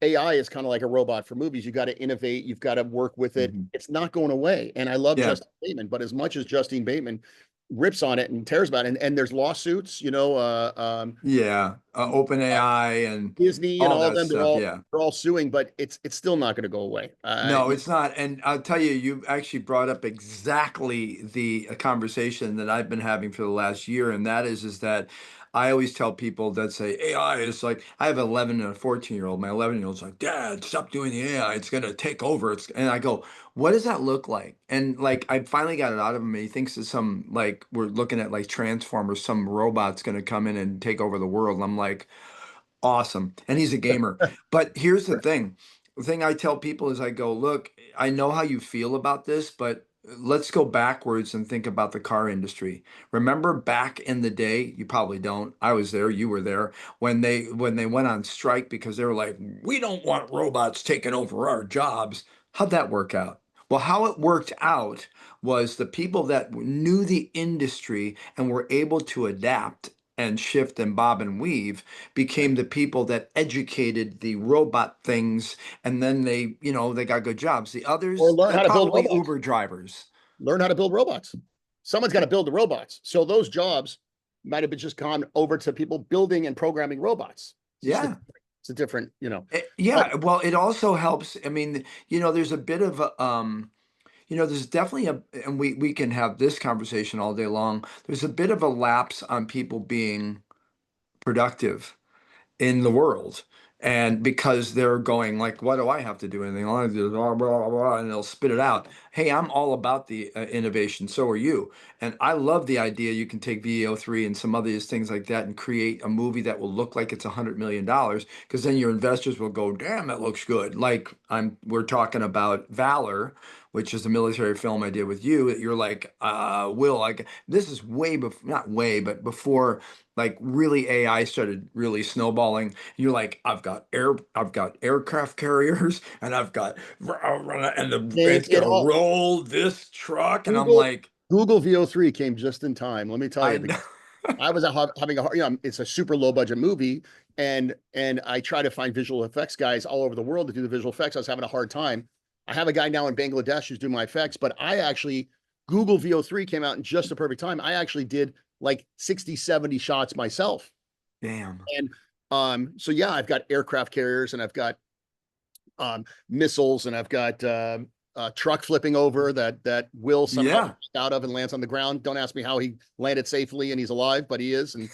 AI is kind of like a robot for movies. You got to innovate. You've got to work with it. Mhm. It's not going away. And I love Yeah. Justin Bateman, but as much as Justine Bateman rips on it and tears about it, and there's lawsuits, Yeah. OpenAI and Disney and all all of that them, stuff. Yeah. they're all suing, but it's still not going to go away. No, it's not. And I'll tell you, you actually brought up exactly the conversation that I've been having for the last year, and that is that I always tell people that say AI is like, I have an 11 and a 14-year-old. My 11-year-old's like, Dad, stop doing the AI. It's gonna take over. And I go, what does that look like? And like, I finally got it out of him. And he thinks it's some like we're looking at like Transformers, some robot's gonna come in and take over the world. And I'm like, awesome. And he's a gamer. But here's the thing. The thing I tell people is I go, look, I know how you feel about this, but let's go backwards and think about the car industry. Remember back in the day, you probably don't. I was there, you were there, when they went on strike because they were like, we don't want robots taking over our jobs. How'd that work out? Well, how it worked out was the people that knew the industry and were able to adapt and shift and bob and weave became the people that educated the robot things, and then they got good jobs. The or others, learn they're how to build probably robots. Uber drivers. Learn how to build robots. Someone's got to build the robots. So those jobs might have been just gone over to people building and programming robots. Yeah. It's a different, Yeah, well, it also helps. I mean, there's a bit of a, there's definitely and we can have this conversation all day long. There's a bit of a lapse on people being productive in the world. And because they're going like, what do I have to do anything? All I have to do is blah, blah, blah, blah, and they'll spit it out. Hey, I'm all about the innovation. So are you. And I love the idea you can take VO3 and some other things like that and create a movie that will look like it's $100 million, because then your investors will go, damn, that looks good. Like we're talking about Valor, which is a military film I did with you. That you're like, Will, like this is way before, not way, but before like really AI started really snowballing. You're like, I've got aircraft carriers, and it's it gonna all. roll this truck, and I'm Google like, Google VO3 came just in time. Let me tell I you, know. because I was having a hard, it's a super low budget movie, and I try to find visual effects guys all over the world to do the visual effects. I was having a hard time. I have a guy now in Bangladesh who's doing my effects, but I actually Google VO3 came out in just the perfect time. I actually did like 60, 70 shots myself. Damn. And so yeah, I've got aircraft carriers and I've got missiles and I've got a truck flipping over that Will somehow Yeah. out of and lands on the ground. Don't ask me how he landed safely and he's alive, but he is. And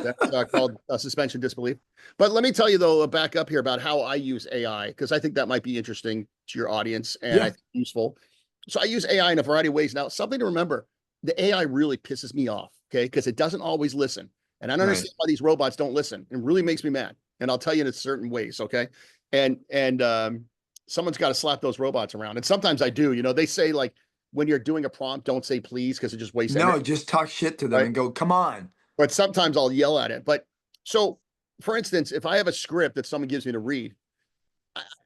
that's called suspension disbelief. But let me tell you though, back up here about how I use AI, because I think that might be interesting to your audience and I Yeah. think useful. So I use AI in a variety of ways. Now, something to remember, the AI really pisses me off, okay? Because it doesn't always listen. And I don't Right. understand why these robots don't listen. It really makes me mad. And I'll tell you in certain ways, okay? And someone's got to slap those robots around. And sometimes I do. They say like when you're doing a prompt, don't say please because it just wastes No, energy, just talk shit to them right? and go, come on. But sometimes I'll yell at it. But so, for instance, if I have a script that someone gives me to read,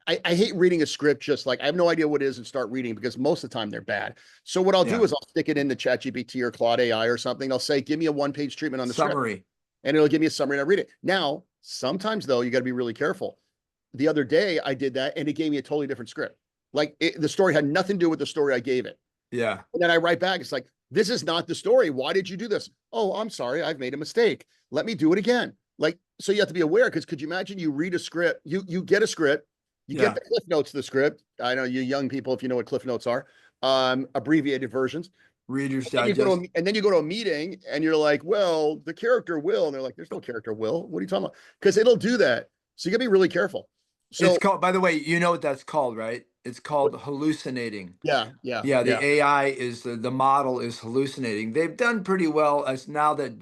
I hate reading a script just like I have no idea what it is and start reading because most of the time they're bad. So what I'll do Yeah. is I'll stick it into ChatGPT or Claude AI or something. I'll say, give me a one-page treatment on the script, Summary. and it'll give me a summary and I read it. Now, sometimes though, you got to be really careful. The other day I did that and it gave me a totally different script. Like the story had nothing to do with the story I gave it. Yeah. And then I write back, it's like, this is not the story. Why did you do this? Oh, I'm sorry. I've made a mistake. Let me do it again. Like, so you have to be aware because could you imagine you read a script, you get a script, you get Yeah. the cliff notes of the script. I know you young people, if you know what cliff notes are, abbreviated versions. Reader's And then, Digest. and then you go to a meeting and you're like, well, the character Will, and they're like, there's no character Will. What are you talking about? Because it'll do that. So you gotta be really careful. It's So called, by the way, you know what that's called, right? It's called hallucinating. yeah, yeah, Yeah, the yeah, AI is the model is hallucinating. They've done pretty well as now that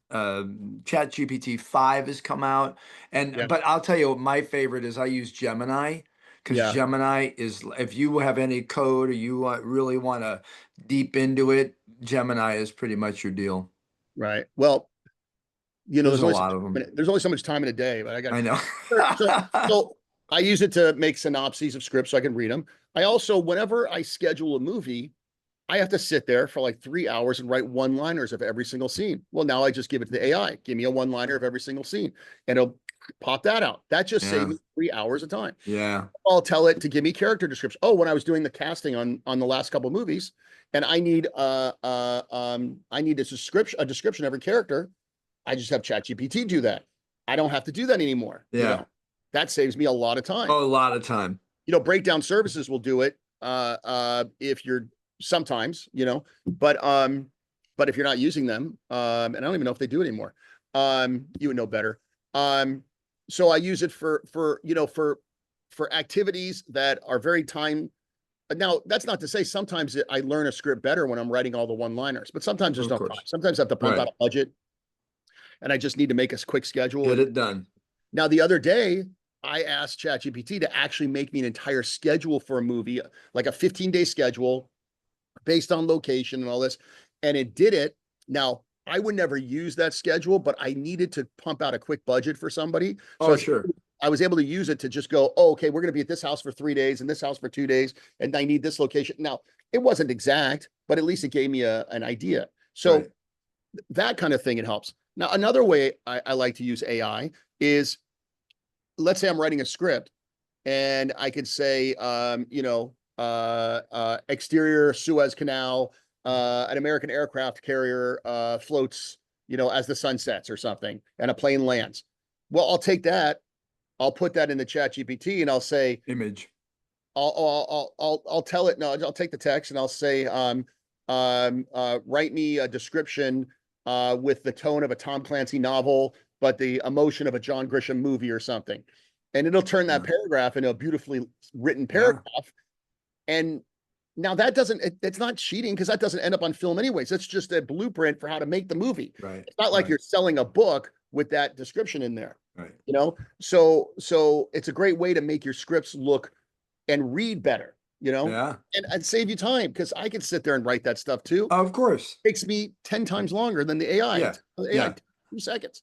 ChatGPT 5 has come out. yeah, But I'll tell you what my favorite is. I use Gemini, because yeah. Gemini is, if you have any code or you really want to deep into it, Gemini is pretty much your deal. Right. Well, There's a lot of them. there's only so much time in a day, but I got I know. so I use it to make synopses of scripts so I can read them. I also, whenever I schedule a movie, I have to sit there for like 3 hours and write one-liners of every single scene. Well, now I just give it to the AI. Give me a one-liner of every single scene, and it'll pop that out. That just saved Yeah. me 3 hours of time. Yeah. I'll tell it to give me character description. Oh, when I was doing the casting on the last couple of movies, and I need a description of every character. I just have ChatGPT do that. I don't have to do that anymore. Yeah. That saves me a lot of time. Oh, a lot of time. Breakdown services will do it if you're sometimes, but if you're not using them, and I don't even know if they do it anymore, you would know better. So I use it for activities that are very time. Now, that's not to say sometimes I learn a script better when I'm writing all the one-liners, but sometimes there's Of no time. course. Sometimes I have to pump out Right. a budget, and I just need to make a quick schedule. Get it done. Now, the other day, I asked ChatGPT to actually make me an entire schedule for a movie, like a 15-day schedule based on location and all this, and it did it. Now, I would never use that schedule, but I needed to pump out a quick budget for somebody. So Oh, sure. I was able to use it to just go, oh, okay, we're going to be at this house for 3 days and this house for 2 days, and I need this location. Now, it wasn't exact, but at least it gave me an idea. So Right. that kind of thing, it helps. Now, another way I like to use AI is, let's say I'm writing a script and I could say, exterior Suez Canal, an American aircraft carrier floats, as the sun sets or something, and a plane lands. Well, I'll take that, I'll put that in the Chat GPT, and I'll say, Image. I'll tell it. No, I'll take the text and I'll say, write me a description with the tone of a Tom Clancy novel, but the emotion of a John Grisham movie or something. And it'll turn that Yeah. paragraph into a beautifully written Yeah. paragraph. And now that it's not cheating, because that doesn't end up on film anyways. It's just a blueprint for how to make the movie. Right. It's not like Right. you're selling a book with that description in there, Right. So it's a great way to make your scripts look and read better, Yeah. and save you time, because I can sit there and write that stuff too. Of course. It takes me 10 times longer than the AI. Yeah. The AI, Yeah. 2 seconds.